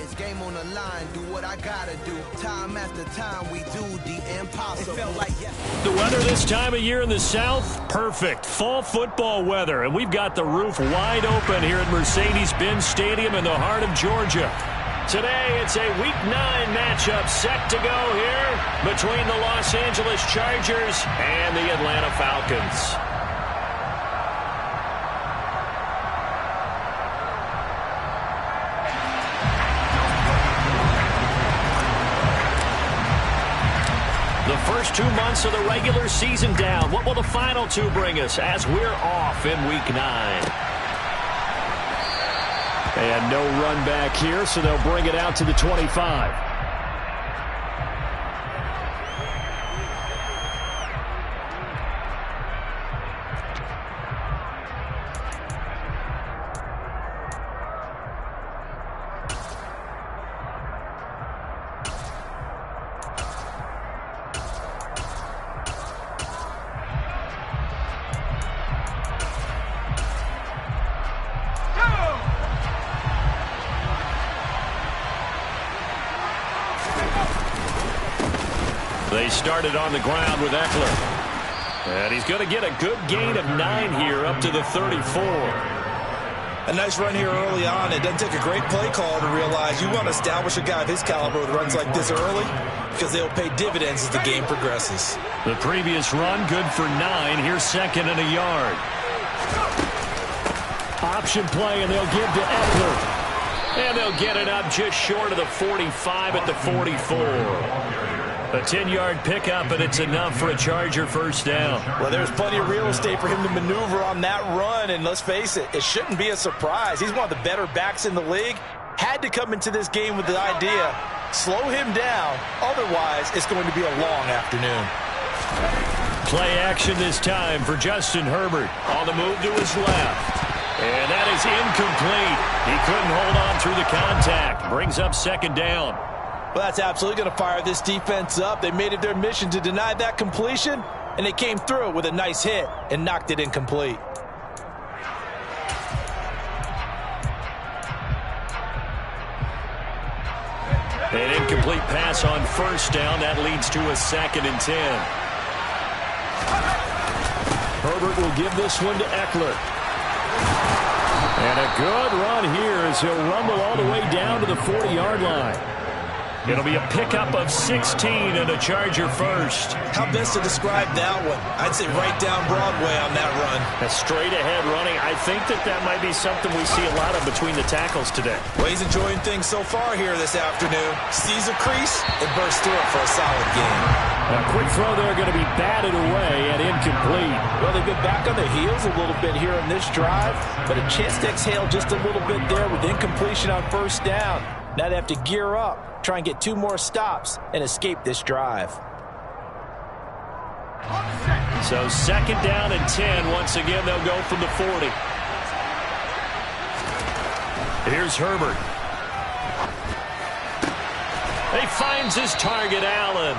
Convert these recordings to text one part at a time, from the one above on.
It's game on the line, do what I gotta do. Time after time, we do the impossible. It felt like the weather this time of year in the South, perfect. Fall football weather, and we've got the roof wide open here at Mercedes-Benz Stadium in the heart of Georgia. Today, it's a Week 9 matchup set to go here between the Los Angeles Chargers and the Atlanta Falcons. The first 2 months of the regular season down. What will the final 2 bring us as we're off in Week 9? And no run back here, so they'll bring it out to the 25. They started on the ground with Eckler. And he's going to get a good gain of 9 here up to the 34. A nice run here early on. It doesn't take a great play call to realize you want to establish a guy of his caliber with runs like this early because they'll pay dividends as the game progresses. The previous run, good for 9. Here's second and a yard. Option play, and they'll give to Eckler. And they'll get it up just short of the 45 at the 44. A 10-yard pickup, and it's enough for a Charger first down. Well, there's plenty of real estate for him to maneuver on that run, and let's face it, it shouldn't be a surprise. He's one of the better backs in the league. Had to come into this game with the idea, slow him down, otherwise it's going to be a long afternoon. Play action this time for Justin Herbert. On the move to his left. And that is incomplete. He couldn't hold on through the contact. Brings up second down. Well, that's absolutely going to fire this defense up. They made it their mission to deny that completion, and they came through with a nice hit and knocked it incomplete. An incomplete pass on first down. That leads to a 2nd and 10. Herbert will give this one to Eckler. And a good run here as he'll rumble all the way down to the 40-yard line. It'll be a pickup of 16 and a Charger first. How best to describe that one? I'd say right down Broadway on that run. A straight-ahead running. I think that might be something we see a lot of between the tackles today. Well, he's enjoying things so far here this afternoon. Sees a crease and bursts through it for a solid game. A quick throw there going to be batted away and incomplete. Well, they've been back on the heels a little bit here in this drive, but a chance to exhale just a little bit there with incompletion on first down. Now they have to gear up, try and get 2 more stops, and escape this drive. So 2nd down and 10. Once again, they'll go from the 40. Here's Herbert. He finds his target, Allen.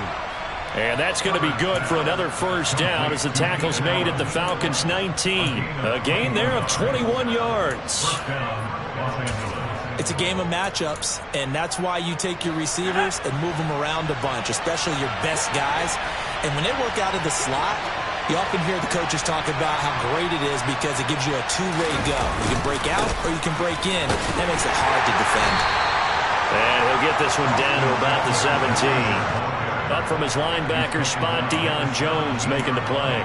And that's going to be good for another first down as the tackle's made at the Falcons' 19. A gain there of 21 yards. It's a game of matchups, and that's why you take your receivers and move them around a bunch, especially your best guys. And when they work out of the slot, you often hear the coaches talk about how great it is because it gives you a 2-way go. You can break out or you can break in. That makes it hard to defend. And he'll get this one down to about the 17. Up from his linebacker spot, Deion Jones making the play.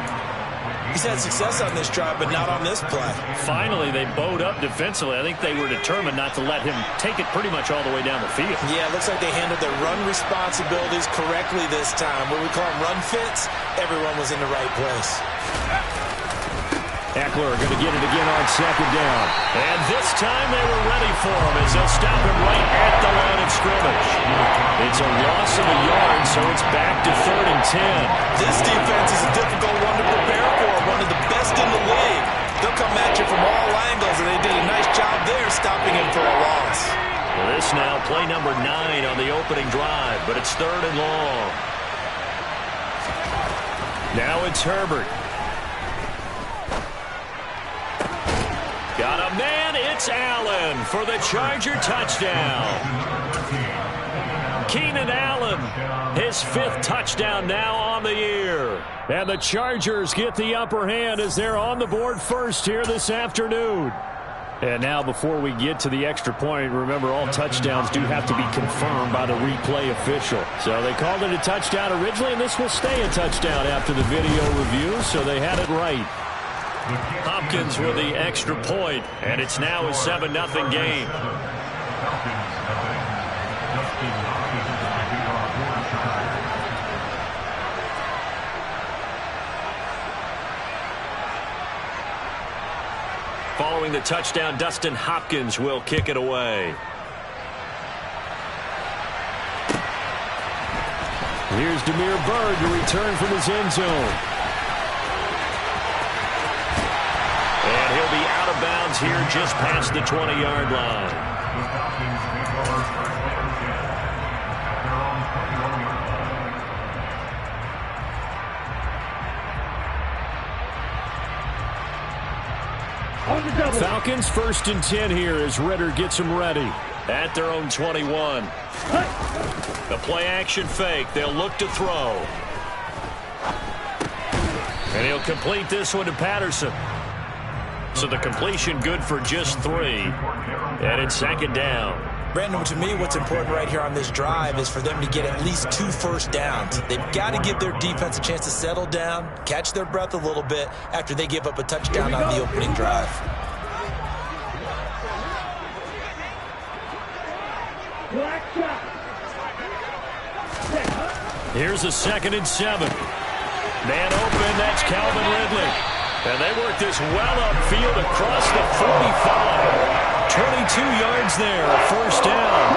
He's had success on this drive, but not on this play. Finally, they bowed up defensively. I think they were determined not to let him take it pretty much all the way down the field. Yeah, it looks like they handled their run responsibilities correctly this time. What we call them run fits, everyone was in the right place. Eckler going to get it again on 2nd down. And this time they were ready for him as they'll stop him right at the line of scrimmage. It's a loss of a yard, so it's back to 3rd and 10. This defense is a difficult one to prepare for, one of the best in the league. They'll come at you from all angles, and they did a nice job there stopping him for a loss. Well, this now play number 9 on the opening drive, but it's 3rd and long. Now it's Herbert. Got a man, it's Allen for the Charger touchdown. Keenan Allen, his 5th touchdown now on the year. And the Chargers get the upper hand as they're on the board first here this afternoon. And now before we get to the extra point, remember all touchdowns do have to be confirmed by the replay official. So they called it a touchdown originally, and this will stay a touchdown after the video review, so they had it right. Hopkins with the extra point, and it's now a 7-0 game. Following the touchdown, Dustin Hopkins will kick it away. Here's Demir Bird to return from his end zone. And he'll be out of bounds here just past the 20-yard line. Falcons 1st and 10 here as Ritter gets them ready at their own 21. The play action fake. They'll look to throw. And he'll complete this one to Patterson. So the completion good for just 3. And it's 2nd down. Brandon, to me, what's important right here on this drive is for them to get at least 2 first downs. They've got to give their defense a chance to settle down, catch their breath a little bit after they give up a touchdown on the opening drive. Here's a 2nd and 7. Man open, that's Calvin Ridley. And they work this well upfield across the 45. 22 yards there, a 1st down.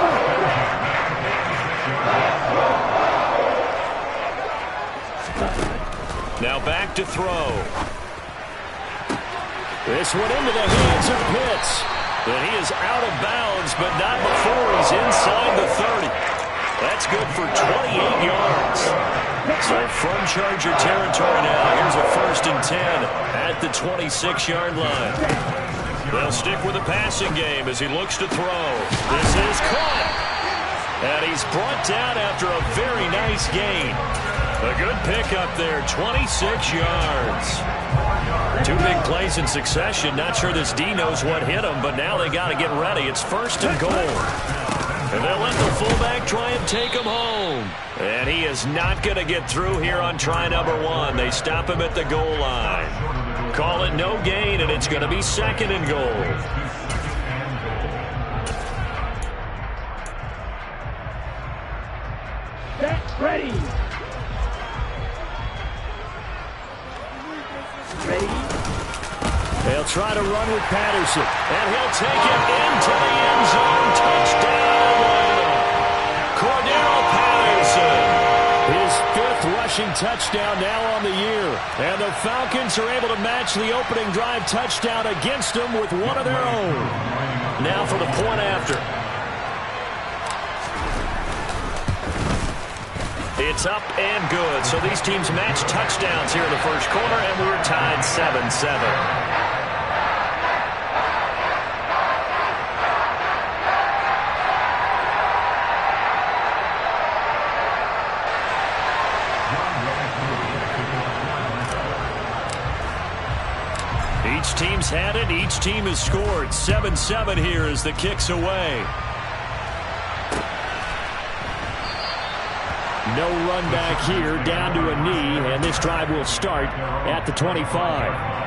Now back to throw. This one into the hands of Pitts. And he is out of bounds, but not before he's inside the 30. That's good for 28 yards. So from Charger territory now, here's a 1st and 10 at the 26-yard line. They'll stick with the passing game as he looks to throw. This is caught. And he's brought down after a very nice gain. A good pickup there, 26 yards. 2 big plays in succession. Not sure this D knows what hit him, but now they got to get ready. It's 1st and goal. And they'll let the fullback try and take him home. And he is not going to get through here on try number 1. They stop him at the goal line. Call it no gain, and it's going to be 2nd and goal. Set, ready. They'll try to run with Patterson, and he'll take it into the end zone. Touchdown! Cordero Patterson. His 5th rushing touchdown now on the year. And the Falcons are able to match the opening drive touchdown against them with one of their own. Now for the point after. It's up and good. So these teams match touchdowns here in the first quarter, and we're tied 7-7. Each team's had it. Each team has scored. 7-7 here as the kick's away. No run back here, down to a knee, and this drive will start at the 25.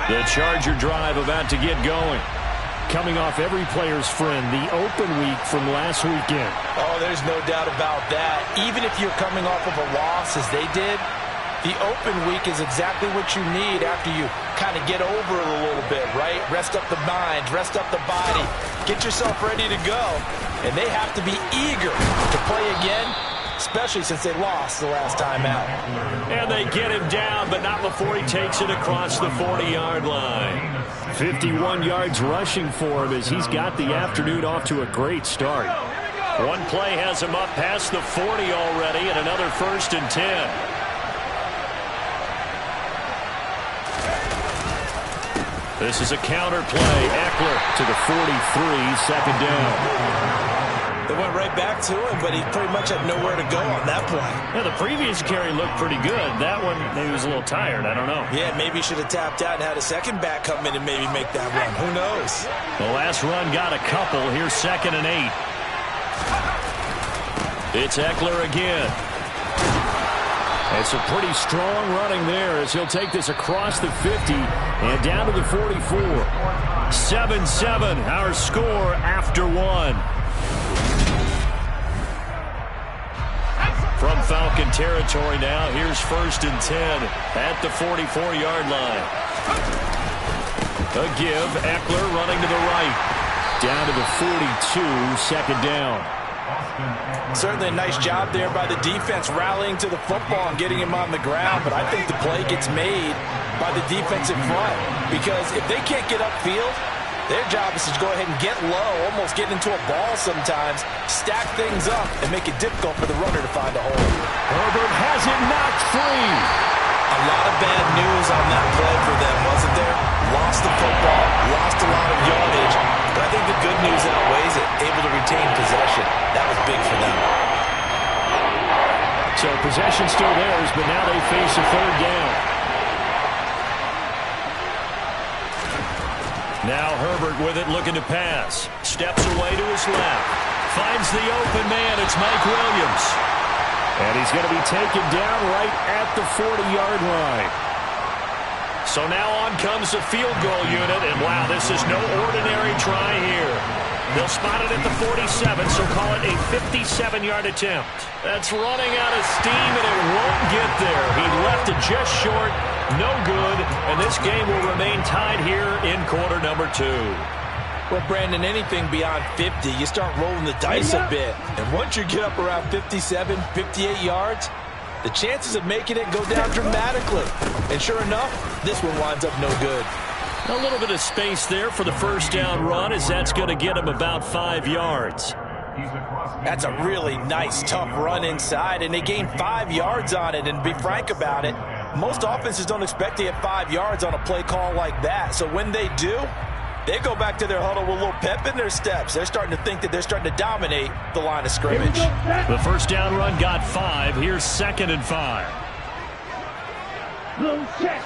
The Charger drive about to get going. Coming off every player's friend, the open week from last weekend. Oh, there's no doubt about that. Even if you're coming off of a loss as they did, the open week is exactly what you need after you kind of get over it a little bit, right? Rest up the mind, rest up the body, get yourself ready to go. And they have to be eager to play again, especially since they lost the last time out. And they get him down, but not before he takes it across the 40-yard line. 51 yards rushing for him as he's got the afternoon off to a great start. One play has him up past the 40 already, and another 1st and 10. This is a counter play. Eckler to the 43, 2nd down. They went right back to him, but he pretty much had nowhere to go on that play. Yeah, the previous carry looked pretty good. That one, maybe he was a little tired. I don't know. Yeah, maybe he should have tapped out and had a second back come in and maybe make that run. Who knows? The last run got a couple. Here's 2nd and 8. It's Eckler again. It's a pretty strong running there as he'll take this across the 50 and down to the 44. 7-7, our score after 1. From Falcon territory now, here's 1st and 10 at the 44-yard line. A give, Eckler running to the right. Down to the 42, 2nd down. Certainly a nice job there by the defense rallying to the football and getting him on the ground, but I think the play gets made by the defensive front because if they can't get upfield, their job is to go ahead and get low, almost get into a ball sometimes, stack things up, and make it difficult for the runner to find a hole. Herbert has it knocked free. A lot of bad news on that play for them, wasn't there? Lost the football, lost a lot of yardage, but I think the good news outweighs it, able to retain possession. That was big for them. So possession still theirs, but now they face a 3rd down. Now Herbert with it, looking to pass. Steps away to his left. Finds the open man. It's Mike Williams. And he's going to be taken down right at the 40-yard line. So now on comes the field goal unit. And, wow, this is no ordinary try here. They'll spot it at the 47, so call it a 57-yard attempt. That's running out of steam, and it won't get there. He left it just short. No good, and this game will remain tied here in quarter number 2. Well, Brandon, anything beyond 50, you start rolling the dice a bit. And once you get up around 57, 58 yards, the chances of making it go down dramatically. And sure enough, this one winds up no good. A little bit of space there for the 1st down run as that's going to get him about 5 yards. That's a really nice, tough run inside, and they gained 5 yards on it. And to be frank about it, most offenses don't expect to get 5 yards on a play call like that. So when they do, they go back to their huddle with a little pep in their steps. They're starting to think that they're starting to dominate the line of scrimmage. The 1st down run got 5. Here's 2nd and 5. Blue check.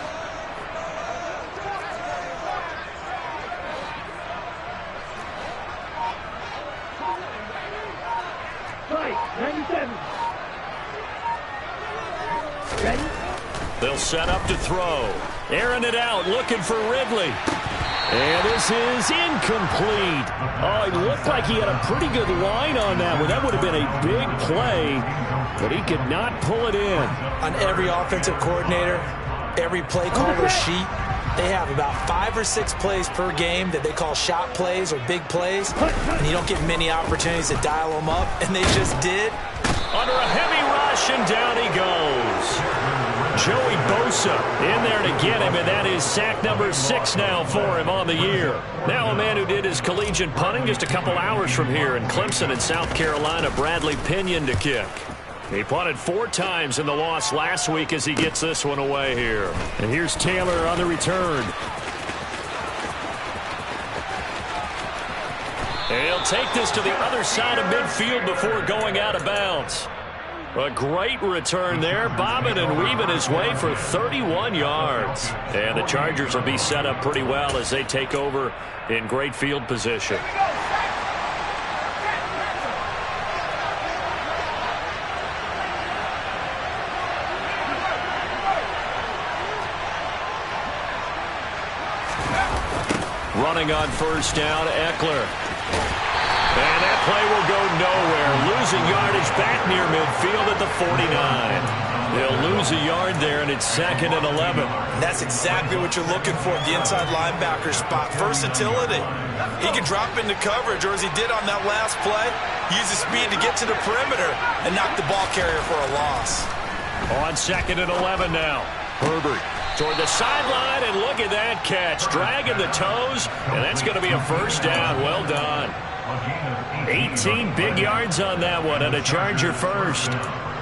They'll set up to throw. Airing it out, looking for Ridley. And this is incomplete. Oh, it looked like he had a pretty good line on that one. That would have been a big play, but he could not pull it in. On every offensive coordinator, every play caller sheet, they have about 5 or 6 plays per game that they call shot plays or big plays, and you don't get many opportunities to dial them up, and they just did. Under a heavy rush, and down he goes. Joey Bosa in there to get him, and that is sack number 6 now for him on the year. Now a man who did his collegiate punting just a couple hours from here in Clemson in South Carolina, Bradley Pinion to kick. He punted 4 times in the loss last week as he gets this one away here. And here's Taylor on the return. And he'll take this to the other side of midfield before going out of bounds. A great return there, bobbing and weaving his way for 31 yards. And the Chargers will be set up pretty well as they take over in great field position. Running on 1st down, Eckler. And that play will go nowhere. Losing yardage back near midfield at the 49. They'll lose a yard there, and it's 2nd and 11. And that's exactly what you're looking for at the inside linebacker spot. Versatility. He can drop into coverage, or as he did on that last play, use his speed to get to the perimeter and knock the ball carrier for a loss. On 2nd and 11 now. Herbert toward the sideline, and look at that catch. Dragging the toes, and that's going to be a 1st down. Well done. 18 big yards on that one, and a Charger first.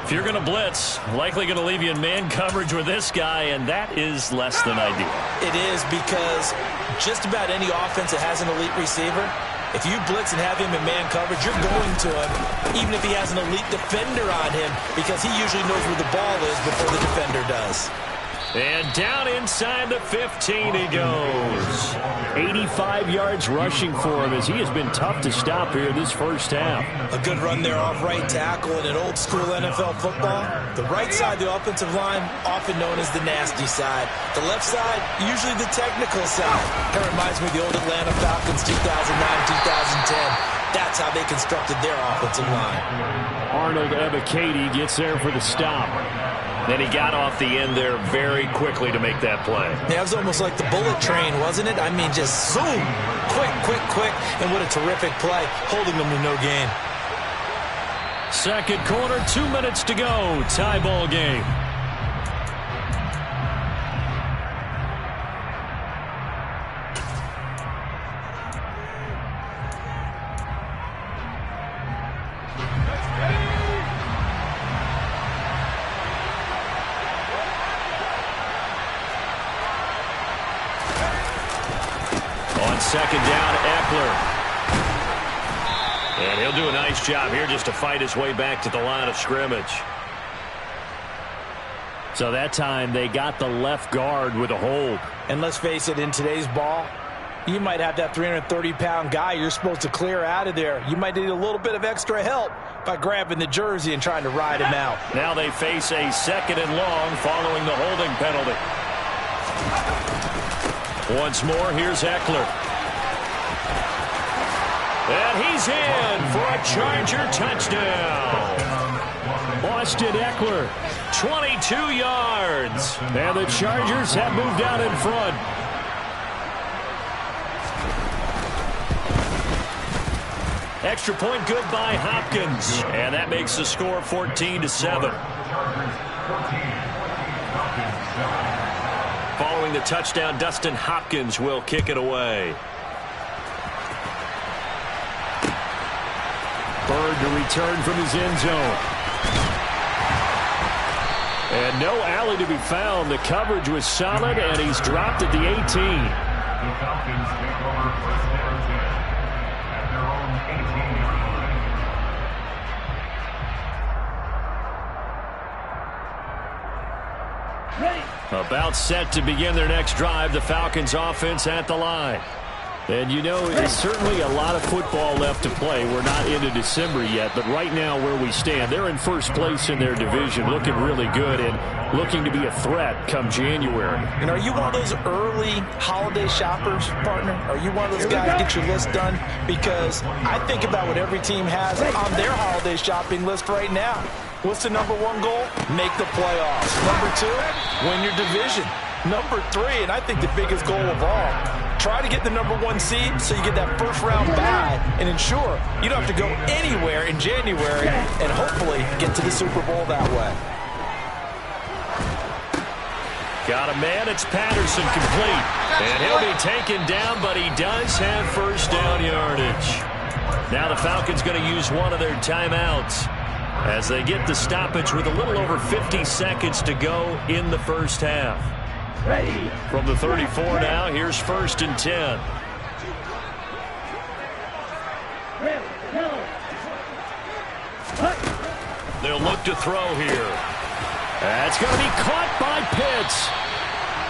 If you're going to blitz, likely going to leave you in man coverage with this guy, and that is less than ideal. It is, because just about any offense that has an elite receiver, if you blitz and have him in man coverage, you're going to him, even if he has an elite defender on him, because he usually knows where the ball is before the defender does. And down inside the 15 he goes. 85 yards rushing for him, as he has been tough to stop here this first half. A good run there off right tackle in an old school NFL football. The right side, the offensive line, often known as the nasty side. The left side, usually the technical side. That reminds me of the old Atlanta Falcons 2009-2010. That's how they constructed their offensive line. Arnold Ebiketie gets there for the stop. Then he got off the end there very quickly to make that play. Yeah, it was almost like the bullet train, wasn't it? I mean, just zoom. Quick, quick, quick. And what a terrific play, holding them to no gain. Second quarter, 2 minutes to go. Tie ball game. Second down, Eckler. And he'll do a nice job here just to fight his way back to the line of scrimmage. So that time they got the left guard with a hold. And let's face it, in today's ball, you might have that 330-pound guy you're supposed to clear out of there. You might need a little bit of extra help by grabbing the jersey and trying to ride him out. Now they face a second and long following the holding penalty. Once more, here's Eckler. And he's in for a Charger touchdown. Austin Eckler, 22 yards. And the Chargers have moved out in front. Extra point good by Hopkins. And that makes the score 14-7. Following the touchdown, Dustin Hopkins will kick it away. Bird to return from his end zone. And no alley to be found. The coverage was solid, and he's dropped at the 18. The Falcons take over first down and 10 at their own 18-yard line. About set to begin their next drive. The Falcons offense at the line. And you know, there's certainly a lot of football left to play. We're not into December yet, but right now where we stand, they're in first place in their division, looking really good and looking to be a threat come January. And are you one of those early holiday shoppers, partner? Are you one of those guys get your list done? Because I think about what every team has on their holiday shopping list right now. What's the number one goal? Make the playoffs. Number two, win your division. Number three, and I think the biggest goal of all, try to get the number one seed so you get that first round bye and ensure you don't have to go anywhere in January and hopefully get to the Super Bowl that way. Got a man, it's Patterson complete. And he'll be taken down, but he does have first down yardage. Now the Falcons going to use one of their timeouts as they get the stoppage with a little over 50 seconds to go in the first half. Ready. From the 34 now, here's first and 10. They'll look to throw here. That's going to be caught by Pitts.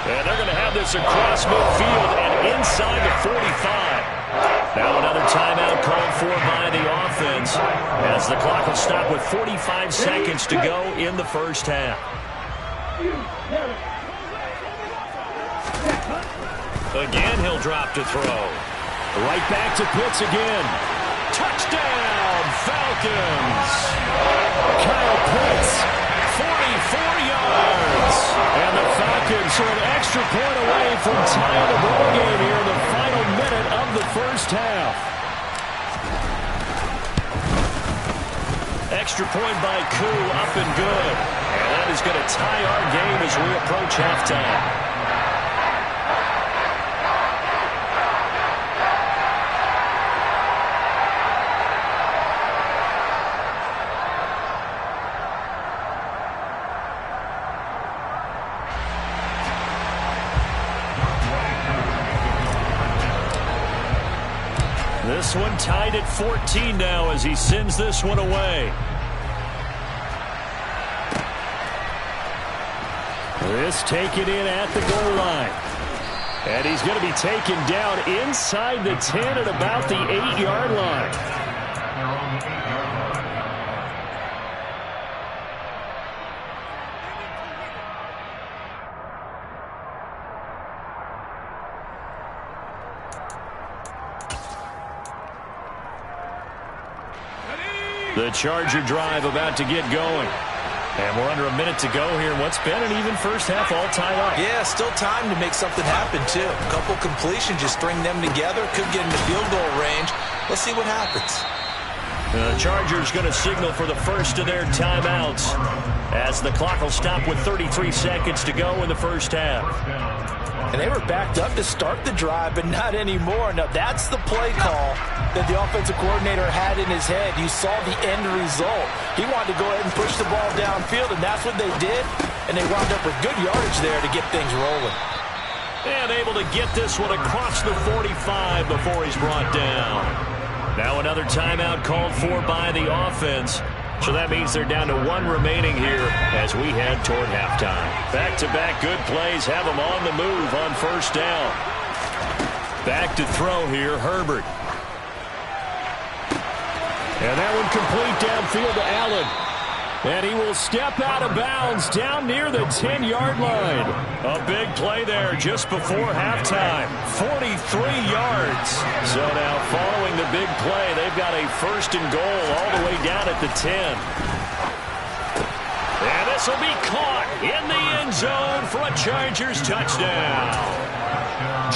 And they're going to have this across midfield and inside the 45. Now another timeout called for by the offense as the clock will stop with 45 seconds to go in the first half. Again, he'll drop to throw. Right back to Pitts again. Touchdown, Falcons. Kyle Pitts, 44 yards. And the Falcons are an extra point away from tying the ball game here in the final minute of the first half. Extra point by Koo, up and good. And that is going to tie our game as we approach halftime. This one tied at 14 now as he sends this one away. This taken in at the goal line. And he's going to be taken down inside the 10 at about the 8-yard line. The Charger drive about to get going. And we're under a minute to go here in what's been an even first half all tied up. Yeah, still time to make something happen, too. A couple completions, just string them together. Could get into field goal range. Let's see what happens. The Chargers going to signal for the first of their timeouts as the clock will stop with 33 seconds to go in the first half. And they were backed up to start the drive, but not anymore. Now, that's the play call that the offensive coordinator had in his head. You saw the end result. He wanted to go ahead and push the ball downfield, and that's what they did. And they wound up with good yardage there to get things rolling. And able to get this one across the 45 before he's brought down. Now another timeout called for by the offense. So that means they're down to one remaining here as we head toward halftime. Back-to-back good plays have them on the move on first down. Back to throw here, Herbert. And that one complete downfield to Allen. And he will step out of bounds down near the 10-yard line. A big play there just before halftime. 43 yards. So now following the big play, they've got a first and goal all the way down at the 10. And this will be caught in the end zone for a Chargers touchdown.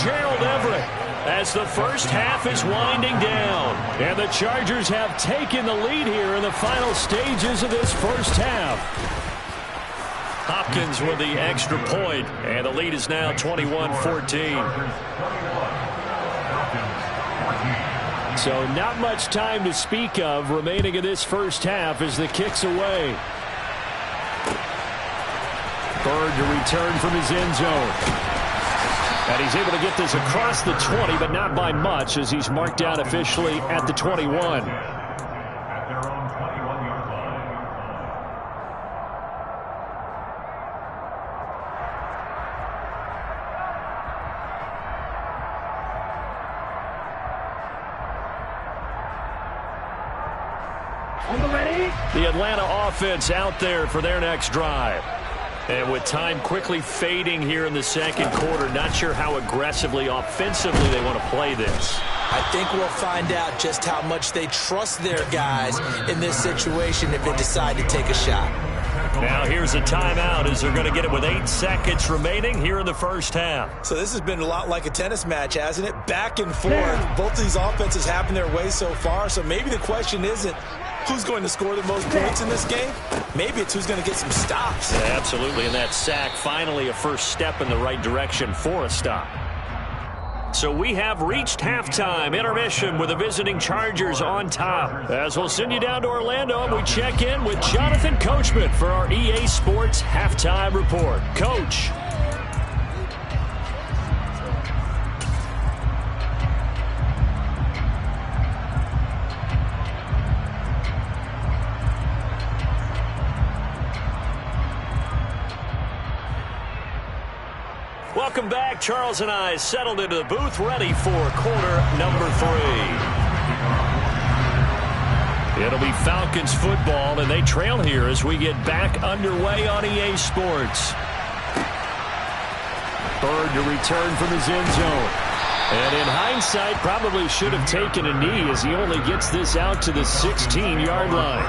Gerald Everett, as the first half is winding down. And the Chargers have taken the lead here in the final stages of this first half. Hopkins with the extra point, and the lead is now 21-14. So not much time to speak of remaining in this first half as the kick's away. Bird to return from his end zone. And he's able to get this across the 20, but not by much as he's marked down officially at the 21. At their own 21-yard line. The Atlanta offense out there for their next drive. And with time quickly fading here in the second quarter, not sure how aggressively, offensively they want to play this. I think we'll find out just how much they trust their guys in this situation if they decide to take a shot. Now here's a timeout as they're going to get it with 8 seconds remaining here in the first half. So this has been a lot like a tennis match, hasn't it? Back and forth. Both of these offenses having their way so far, so maybe the question isn't who's going to score the most points in this game. Maybe it's who's going to get some stops. Yeah, absolutely, and that sack finally a first step in the right direction for a stop. So we have reached halftime intermission with the visiting Chargers on top. As we'll send you down to Orlando and we check in with Jonathan Coachman for our EA Sports Halftime Report. Coach. Welcome back. Charles and I settled into the booth, ready for quarter number 3. It'll be Falcons football, and they trail here as we get back underway on EA Sports. Bird to return from his end zone. And in hindsight, probably should have taken a knee as he only gets this out to the 16-yard line.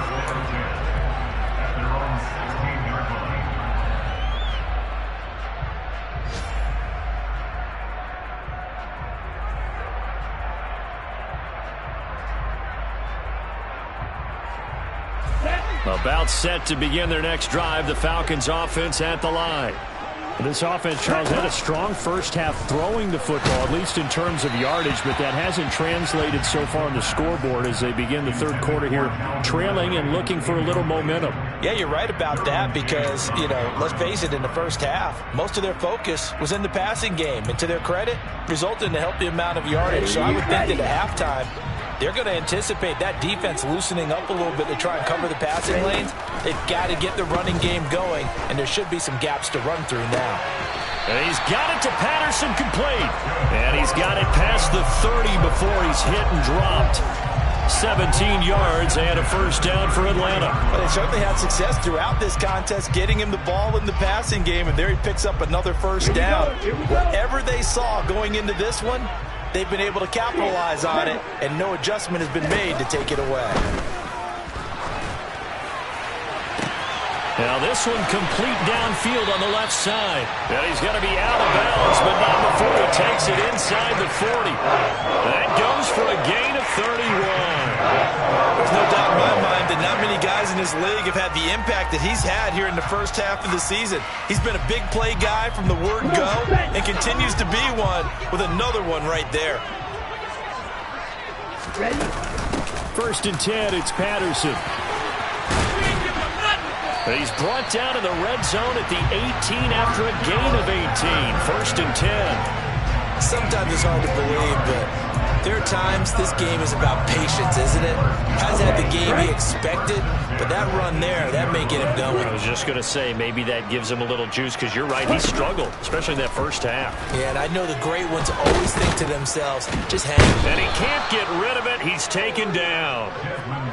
About set to begin their next drive, the Falcons offense at the line. This offense, Charles, had a strong first half throwing the football, at least in terms of yardage, but that hasn't translated so far on the scoreboard as they begin the third quarter here, trailing and looking for a little momentum. Yeah, you're right about that because, let's face it, in the first half, most of their focus was in the passing game. And to their credit, resulted in a healthy amount of yardage. So I would think that at halftime, They're going to anticipate that defense loosening up a little bit to try and cover the passing lanes. They've got to get the running game going, and there should be some gaps to run through now. And he's got it to Patterson, complete. And he's got it past the 30 before he's hit and dropped. 17 yards and a first down for Atlanta. Well, they certainly had success throughout this contest, getting him the ball in the passing game, and there he picks up another first down. Whatever they saw going into this one, they've been able to capitalize on it, and no adjustment has been made to take it away. Now this one complete downfield on the left side. And he's going to be out of bounds, but not before he takes it inside the 40. That goes for a gain of 31. There's no doubt in my mind that not many guys in this league have had the impact that he's had here in the first half of the season. He's been a big play guy from the word go and continues to be one with another one right there. First and 10, it's Patterson. He's brought down in the red zone at the 18 after a gain of 18. First and 10. Sometimes it's hard to believe, but there are times this game is about patience, isn't it? Hasn't had the game he expected, but that run there, that may get him going. I was just going to say, maybe that gives him a little juice, because you're right, he struggled, especially in that first half. Yeah, and I know the great ones always think to themselves, just hang. And he can't get rid of it. He's taken down.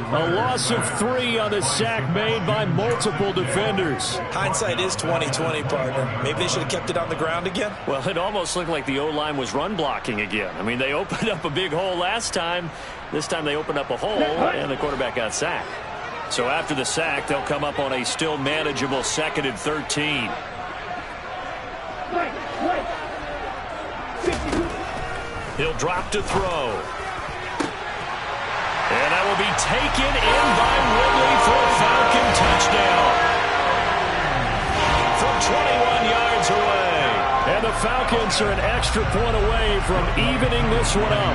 A loss of 3 on the sack made by multiple defenders. Hindsight is 20/20, partner. Maybe they should have kept it on the ground again. Well, it almost looked like the O-line was run blocking again. I mean, they opened up a big hole last time. This time they opened up a hole, and the quarterback got sacked. So after the sack, they'll come up on a still manageable 2nd and 13. He'll drop to throw. And that will be taken in by Ridley for a Falcon touchdown. From 21 yards away. And the Falcons are an extra point away from evening this one up.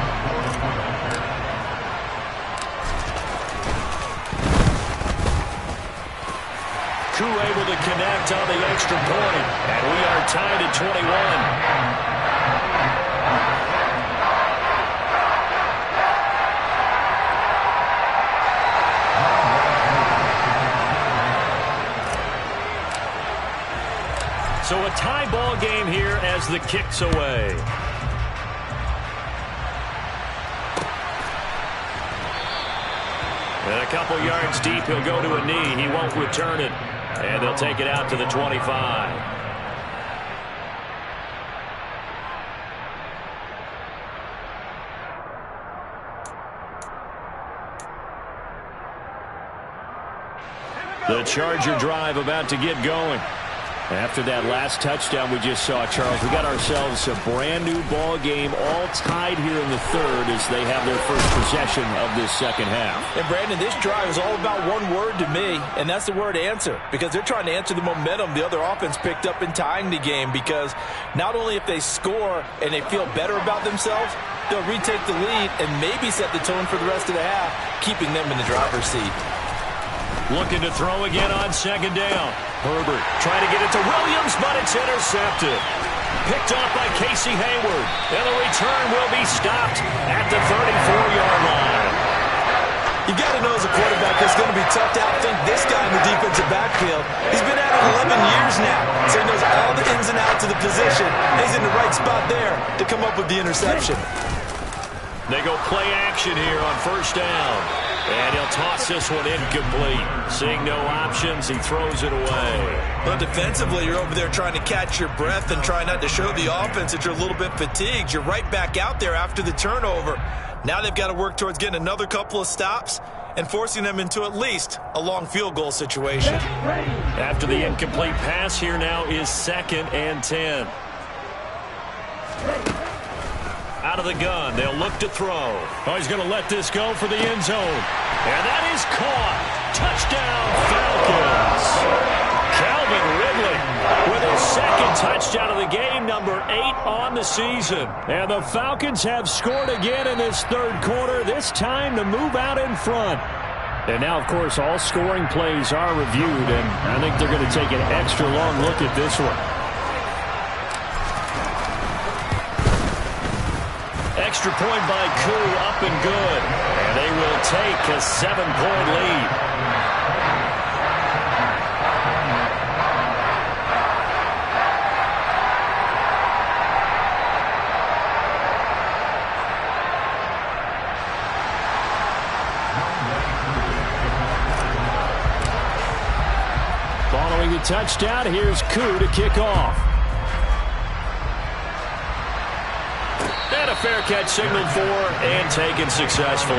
Koo able to connect on the extra point. And we are tied at 21. So a tie ball game here as the kick's away. And a couple yards deep, he'll go to a knee. He won't return it. And they'll take it out to the 25. The Charger drive about to get going. After that last touchdown we just saw, Charles, we got ourselves a brand new ball game, all tied here in the third as they have their first possession of this second half. And Brandon, this drive is all about one word to me, and that's the word answer, because they're trying to answer the momentum the other offense picked up in tying the game, because not only if they score and they feel better about themselves, they'll retake the lead and maybe set the tone for the rest of the half, keeping them in the driver's seat. Looking to throw again on second down. Herbert trying to get it to Williams, but it's intercepted. Picked off by Casey Hayward. And the return will be stopped at the 34-yard line. You got to know as a quarterback it's going to be tough to outthink this guy in the defensive backfield. He's been at it 11 years now, so he knows all the ins and outs of the position. He's in the right spot there to come up with the interception. They go play action here on first down. And he'll toss this one incomplete. Seeing no options, he throws it away. Well, defensively, you're over there trying to catch your breath and try not to show the offense that you're a little bit fatigued. You're right back out there after the turnover. Now they've got to work towards getting another couple of stops and forcing them into at least a long field goal situation. After the incomplete pass, here now is 2nd and 10. Out of the gun, they'll look to throw. Oh, he's going to let this go for the end zone. And that is caught. Touchdown, Falcons. Calvin Ridley with his second touchdown of the game, number 8 on the season. And the Falcons have scored again in this third quarter, this time to move out in front. And now, of course, all scoring plays are reviewed, and I think they're going to take an extra long look at this one. Extra point by Koo, up and good. And they will take a 7-point lead. Following the touchdown, here's Koo to kick off. And a fair catch signaled for and taken successfully.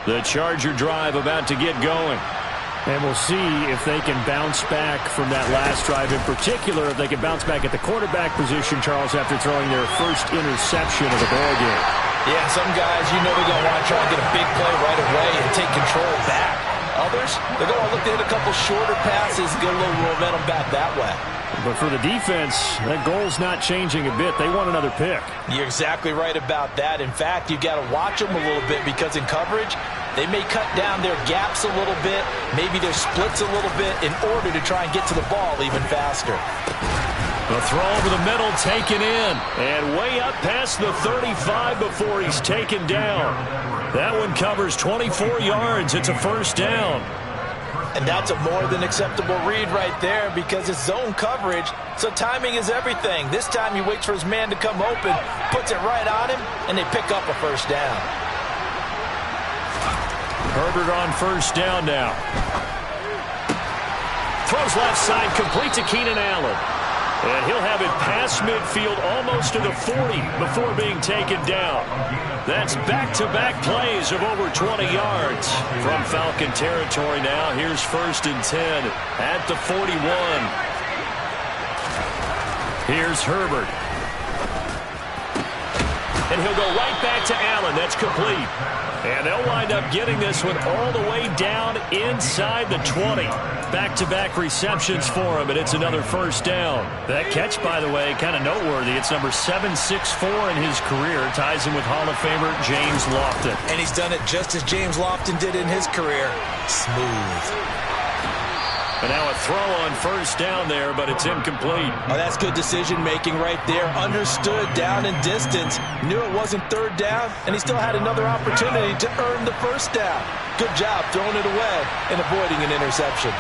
The Charger drive about to get going. And we'll see if they can bounce back from that last drive. In particular, if they can bounce back at the quarterback position, Charles, after throwing their first interception of the ballgame. Yeah, some guys, they're going to want to try and get a big play right away and take control back. Others, they're going to look to hit a couple shorter passes and get a little momentum back that way. But for the defense, that goal's not changing a bit. They want another pick. You're exactly right about that. In fact, you've got to watch them a little bit because in coverage, they may cut down their gaps a little bit, maybe their splits a little bit in order to try and get to the ball even faster. The throw over the middle taken in. And way up past the 35 before he's taken down. That one covers 24 yards. It's a first down. And that's a more than acceptable read right there because it's zone coverage, so timing is everything. This time he waits for his man to come open, puts it right on him, and they pick up a first down. Herbert on first down now. Throws left side, complete to Keenan Allen. And he'll have it past midfield almost to the 40 before being taken down. That's back-to-back plays of over 20 yards. From Falcon territory now, here's 1st and 10 at the 41. Here's Herbert. And he'll go right back to Allen. That's complete. And they'll wind up getting this one all the way down inside the 20. Back-to-back receptions for him, and it's another first down. That catch, by the way, kind of noteworthy. It's number 764 in his career. Ties him with Hall of Famer James Lofton. And he's done it just as James Lofton did in his career. Smooth. And now a throw on first down there, but it's incomplete. Oh, that's good decision-making right there. Understood down and distance. Knew it wasn't third down, and he still had another opportunity to earn the first down. Good job throwing it away and avoiding an interception.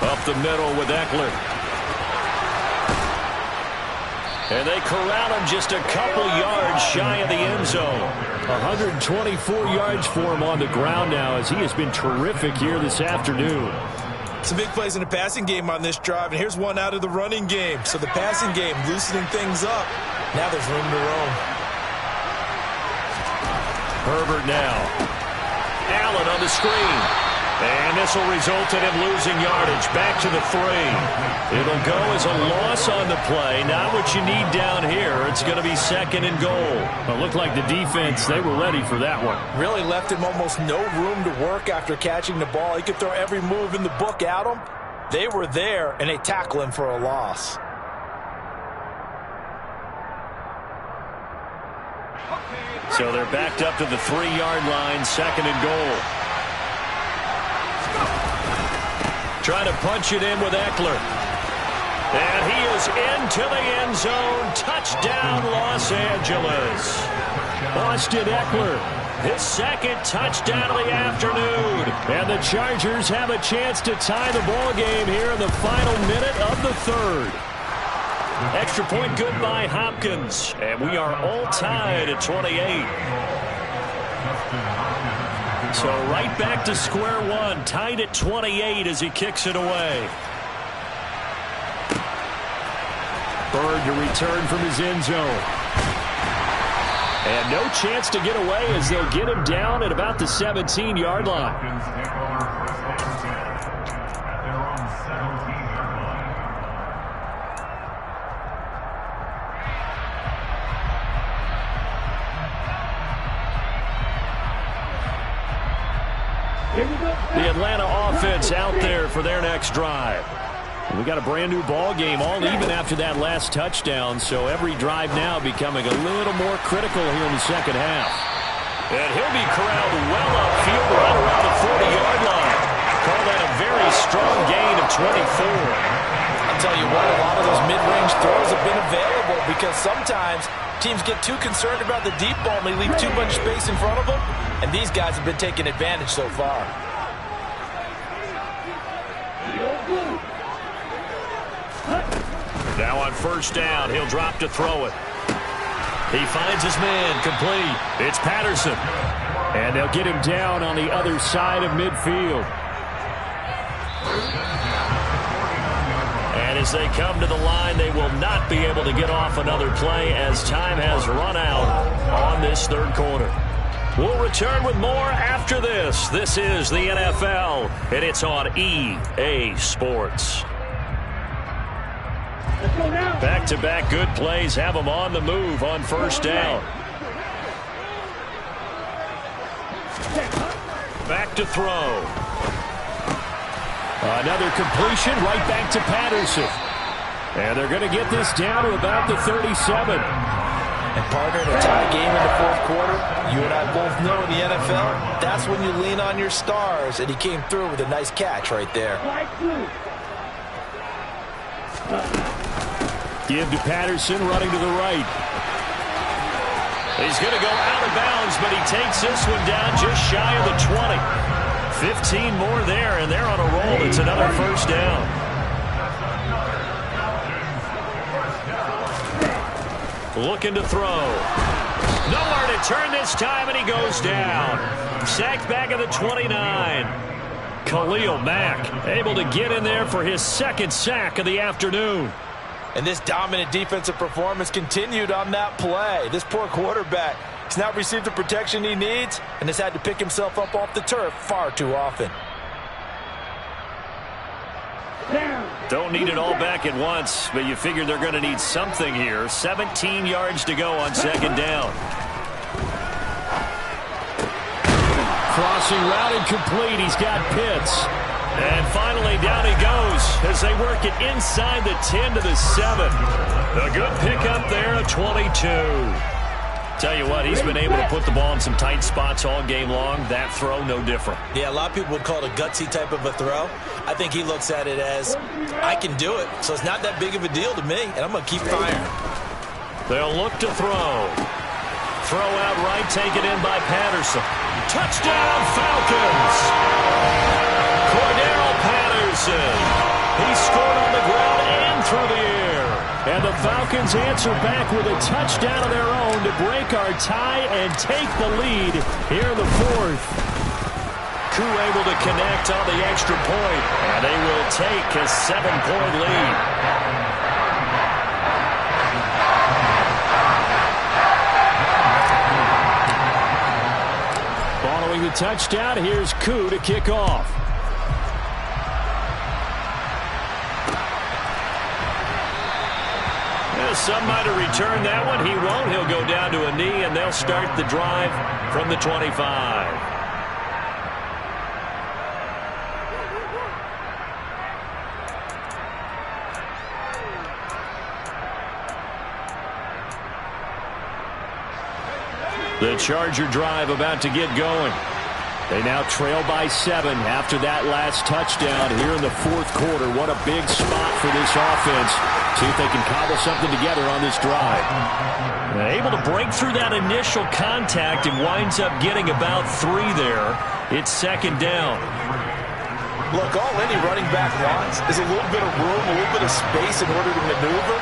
Up the middle with Eckler. And they corral him just a couple yards shy of the end zone. 124 yards for him on the ground now as he has been terrific here this afternoon. Some big plays in the passing game on this drive, and here's one out of the running game. So the passing game loosening things up. Now there's room to roam. Herbert now. Allen on the screen. And this will result in him losing yardage. Back to the 3. It'll go as a loss on the play. Not what you need down here. It's going to be 2nd and goal. It looked like the defense, they were ready for that one. Really left him almost no room to work after catching the ball. He could throw every move in the book at him. They were there, and they tackle him for a loss. So they're backed up to the 3-yard line, 2nd and goal. Trying to punch it in with Eckler. And he is into the end zone. Touchdown, Los Angeles. Austin Eckler, his 2nd touchdown of the afternoon. And the Chargers have a chance to tie the ball game here in the final minute of the 3rd. Extra point good by Hopkins. And we are all tied at 28. So right back to square one, tied at 28 as he kicks it away. Bird to return from his end zone. And no chance to get away as they'll get him down at about the 17-yard line. The Atlanta offense out there for their next drive. We got a brand new ball game, all even after that last touchdown, so every drive now becoming a little more critical here in the second half. And he'll be corralled well upfield right around the 40-yard line. Call that a very strong gain of 24. I'll tell you what, a lot of those mid-range throws have been available because sometimes teams get too concerned about the deep ball and they leave too much space in front of them, and these guys have been taking advantage so far. Now on first down, he'll drop to throw it. He finds his man, complete. It's Patterson. And they'll get him down on the other side of midfield. And as they come to the line, they will not be able to get off another play as time has run out on this third quarter. We'll return with more after this. This is the NFL, and it's on EA Sports. Back-to-back good plays have them on the move on first down. Back to throw. Another completion right back to Patterson. And they're going to get this down to about the 37. And partner, in a tie game in the fourth quarter, you and I both know in the NFL, that's when you lean on your stars, and he came through with a nice catch right there. Give to Patterson, running to the right. He's going to go out of bounds, but he takes this one down just shy of the 20. 15 more there, and they're on a roll. It's another first down. Looking to throw. Nowhere to turn this time, and he goes down. Sacked back at the 29. Khalil Mack able to get in there for his second sack of the afternoon. And this dominant defensive performance continued on that play. This poor quarterback has not received the protection he needs and has had to pick himself up off the turf far too often. Don't need it all back at once, but you figure they're going to need something here. 17 yards to go on second down. Crossing route incomplete. He's got Pitts. And finally, down he goes as they work it inside the 10 to the 7. A good pickup there at 22. Tell you what, he's been able to put the ball in some tight spots all game long. That throw, no different. Yeah, a lot of people would call it a gutsy type of a throw. I think he looks at it as, I can do it, so it's not that big of a deal to me, and I'm going to keep firing. They'll look to throw. Throw out right, taken in by Patterson. Touchdown, Falcons! Cordero Patterson. He scored on the ground and through the air. And the Falcons answer back with a touchdown of their own to break our tie and take the lead here in the fourth. Koo able to connect on the extra point, and they will take a 7-point lead. Following the touchdown, here's Koo to kick off. Some might have returned that one. He won't. He'll go down to a knee, and they'll start the drive from the 25. The Charger drive about to get going. They now trail by 7 after that last touchdown here in the fourth quarter. What a big spot for this offense. See if they can cobble something together on this drive. Able to break through that initial contact and winds up getting about 3 there. It's second down. Look, all any running back wants is a little bit of room, a little bit of space in order to maneuver.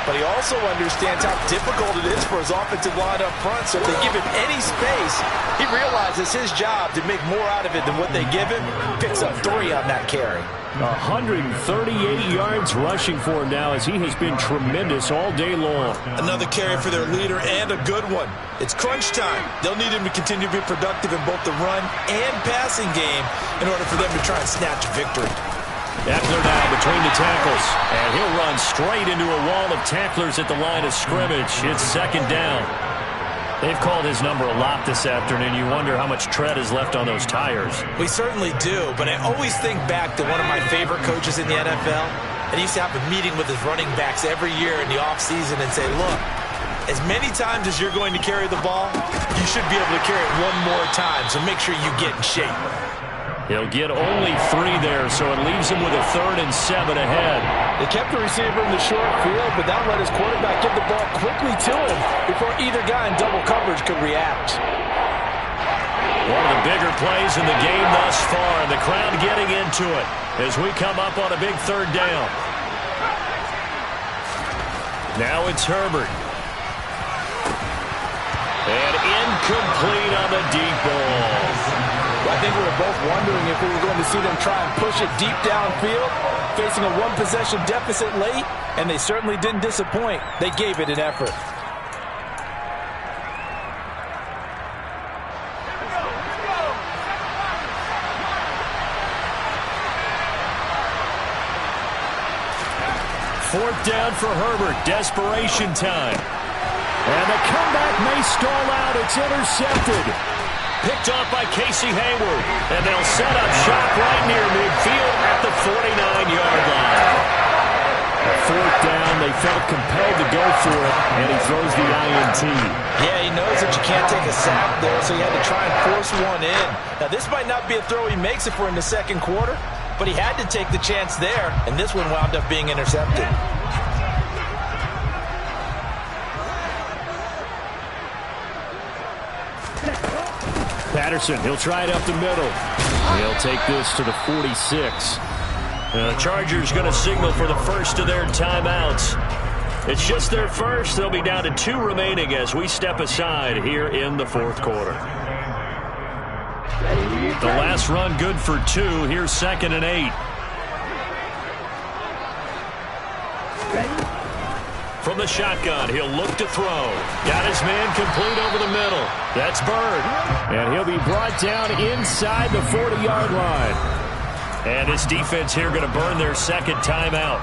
But he also understands how difficult it is for his offensive line up front. So if they give him any space, he realizes his job to make more out of it than what they give him. Picks up 3 on that carry. 138 yards rushing for him now as he has been tremendous all day long. Another carry for their leader and a good one. It's crunch time. They'll need him to continue to be productive in both the run and passing game in order for them to try and snatch a victory. Eckler now between the tackles, and he'll run straight into a wall of tacklers at the line of scrimmage. It's second down. They've called his number a lot this afternoon. You wonder how much tread is left on those tires. We certainly do, but I always think back to one of my favorite coaches in the NFL, And he used to have a meeting with his running backs every year in the offseason and say, look, as many times as you're going to carry the ball, you should be able to carry it one more time, so make sure you get in shape. He'll get only 3 there, so it leaves him with a 3rd and 7 ahead. They kept the receiver in the short field, but that let his quarterback get the ball quickly to him before either guy in double coverage could react. One of the bigger plays in the game thus far, and the crowd getting into it as we come up on a big 3rd down. Now it's Herbert. And incomplete on the deep ball. I think we were both wondering if we were going to see them try and push it deep downfield, facing a 1-possession deficit late, and they certainly didn't disappoint. They gave it an effort. Fourth down for Herbert. Desperation time. And the comeback may stall out. It's intercepted. Picked off by Casey Hayward. And they'll set up shop right near midfield at the 49-yard line. Fourth down, they felt compelled to go for it, and he throws the INT. Yeah, he knows that you can't take a sack there, so he had to try and force one in. Now, this might not be a throw he makes if we're in the second quarter, but he had to take the chance there, and this one wound up being intercepted. Patterson, he'll try it up the middle. He'll take this to the 46. The Chargers going to signal for the first of their timeouts. It's just their first. They'll be down to 2 remaining as we step aside here in the fourth quarter. The last run good for 2. Here's 2nd and 8. From the shotgun, he'll look to throw. Got his man complete over the middle. That's Bird. And he'll be brought down inside the 40-yard line. And this defense here going to burn their second timeout.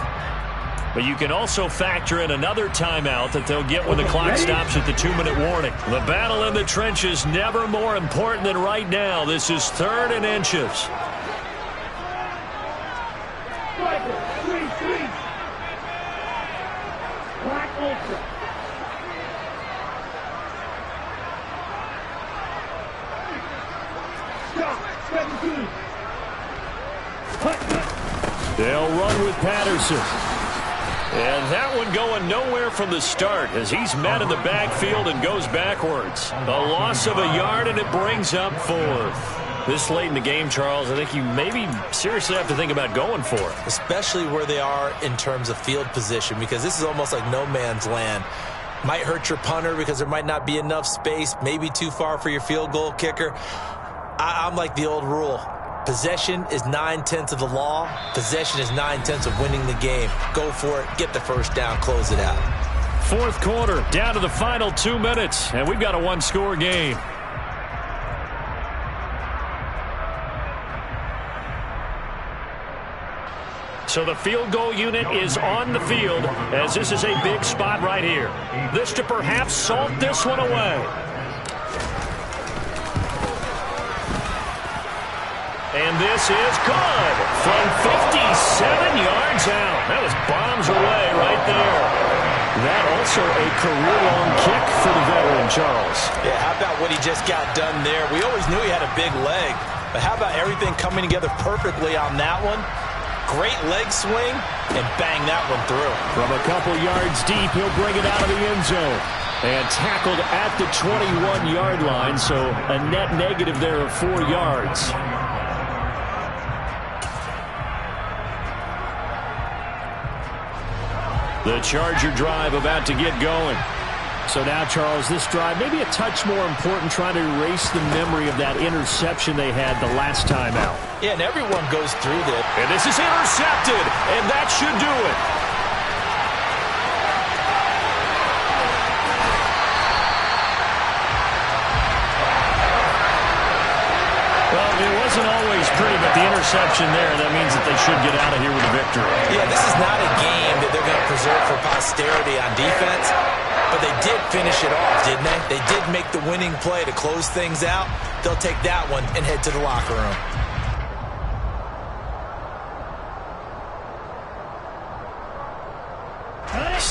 But you can also factor in another timeout that they'll get when the clock stops at the 2-minute warning. The battle in the trenches never more important than right now. This is 3rd and inches. They'll run with Patterson. And that one going nowhere from the start as he's met in the backfield and goes backwards. A loss of a yard, and it brings up 4th. This late in the game, Charles, I think you maybe seriously have to think about going for it. Especially where they are in terms of field position, because this is almost like no man's land. Might hurt your punter because there might not be enough space, maybe too far for your field goal kicker. I'm like the old rule. Possession is 9/10 of the law. Possession is 9/10 of winning the game. Go for it. Get the first down. Close it out. Fourth quarter, down to the final 2 minutes, and we've got a 1-score game. So the field goal unit is on the field as this is a big spot right here. This to perhaps salt this one away. And this is good from 57 yards out. That was bombs away right there. That also a career-long kick for the veteran, Charles. Yeah, how about what he just got done there? We always knew he had a big leg, but how about everything coming together perfectly on that one? Great leg swing, and bang that one through. From a couple yards deep, he'll bring it out of the end zone. And tackled at the 21-yard line, so a net negative there of 4 yards. The Charger drive about to get going. So now, Charles, this drive maybe a touch more important, trying to erase the memory of that interception they had the last time out. Yeah, and everyone goes through this. And this is intercepted, and that should do it. Well, it wasn't always pretty, but the interception there, that means that they should get out of here with a victory. Yeah, this is not a game that they're going to preserve for posterity on defense, but they did finish it off, didn't they? They did make the winning play to close things out. They'll take that one and head to the locker room.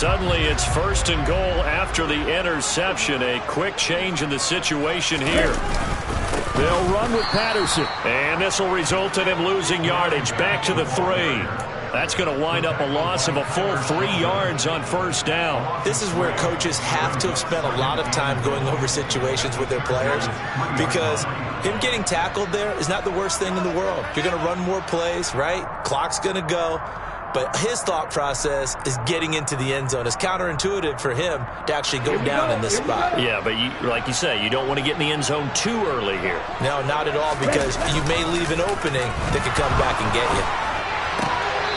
Suddenly it's 1st and goal after the interception. A quick change in the situation here. They'll run with Patterson. And this will result in him losing yardage. Back to the 3. That's going to wind up a loss of a full 3 yards on 1st down. This is where coaches have to have spent a lot of time going over situations with their players, because him getting tackled there is not the worst thing in the world. You're going to run more plays, right? Clock's going to go. But his thought process is getting into the end zone. It's counterintuitive for him to actually go down in this spot. Yeah, but like you say, you don't want to get in the end zone too early here. No, not at all, because you may leave an opening that could come back and get you.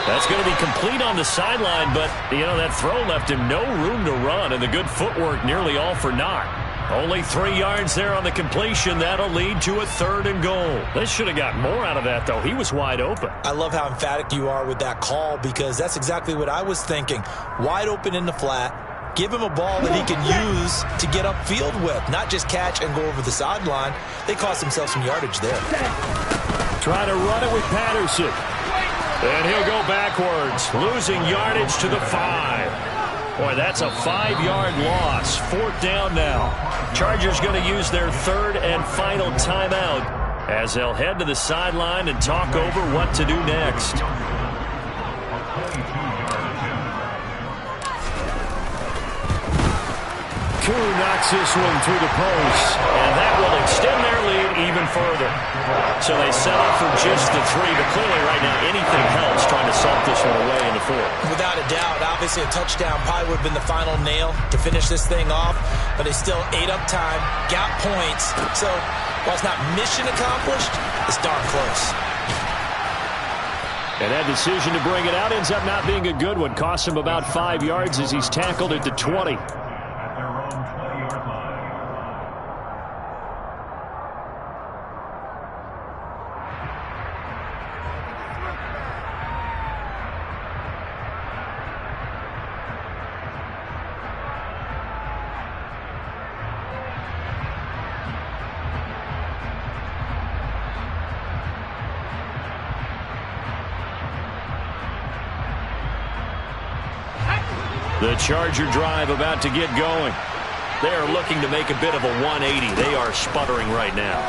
That's going to be complete on the sideline, but, that throw left him no room to run, and the good footwork nearly all for naught. Only 3 yards there on the completion. That'll lead to a 3rd and goal. They should have got more out of that, though. He was wide open. I love how emphatic you are with that call, because that's exactly what I was thinking. Wide open in the flat. Give him a ball that he can use to get upfield with, not just catch and go over the sideline. They cost themselves some yardage there. Try to run it with Patterson. And he'll go backwards, losing yardage to the 5. Boy, that's a 5-yard loss. 4th down now. Chargers going to use their 3rd and final timeout as they'll head to the sideline and talk over what to do next. Koo knocks this one through the post. And that will extend their lead even further. So they settle for just the 3, but clearly right now anything helps trying to salt this one away in the 4th. Without a doubt, obviously a touchdown probably would have been the final nail to finish this thing off, but they still ate up time, got points. So while it's not mission accomplished, it's darn close. And that decision to bring it out ends up not being a good one. Costs him about 5 yards as he's tackled at the 20. The Charger drive about to get going. They are looking to make a bit of a 180. They are sputtering right now.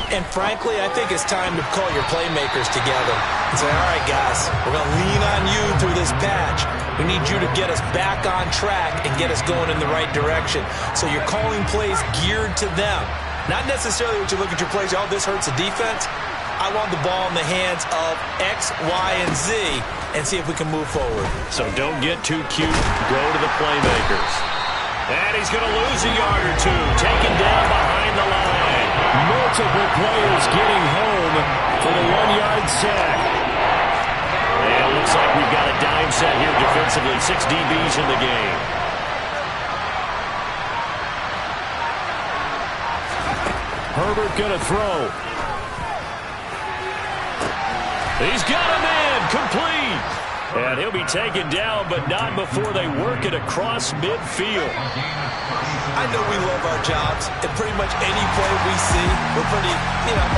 And frankly, I think it's time to call your playmakers together and say, all right, guys, we're going to lean on you through this patch. We need you to get us back on track and get us going in the right direction. So you're calling plays geared to them. Not necessarily what you look at your plays, oh, this hurts the defense. I want the ball in the hands of X, Y, and Z and see if we can move forward. So don't get too cute. Go to the playmakers. And he's going to lose a yard or 2. Taken down behind the line. Multiple players getting home for the 1-yard sack. And it looks like we've got a dime set here defensively. 6 DBs in the game. Herbert going to throw. He's got him in. Complete. And he'll be taken down, but not before they work it across midfield. I know we love our jobs, and pretty much any play we see, we're pretty,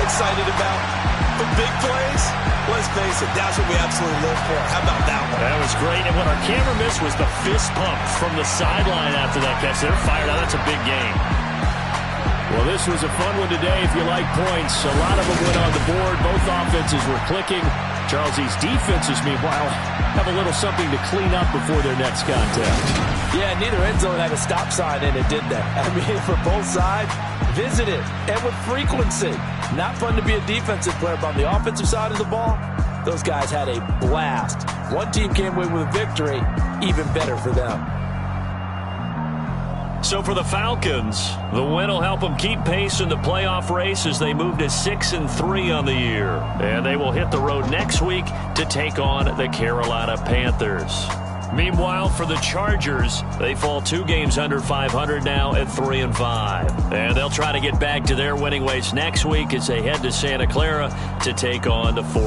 excited about. But big plays, let's face it, that's what we absolutely live for. How about that one? That was great. And what our camera missed was the fist pump from the sideline after that catch. They're fired out. That's a big game. Well, this was a fun one today if you like points. A lot of them went on the board. Both offenses were clicking. Charles, these defenses, meanwhile, have a little something to clean up before their next contact. Yeah, neither end zone had a stop sign in it, did they? I mean, for both sides, visit it, and with frequency. Not fun to be a defensive player, but on the offensive side of the ball, those guys had a blast. One team came away with a victory, even better for them. So for the Falcons, the win will help them keep pace in the playoff race as they move to 6-3 on the year. And they will hit the road next week to take on the Carolina Panthers. Meanwhile, for the Chargers, they fall 2 games under 500 now at 3-5. And they'll try to get back to their winning ways next week as they head to Santa Clara to take on the 49ers.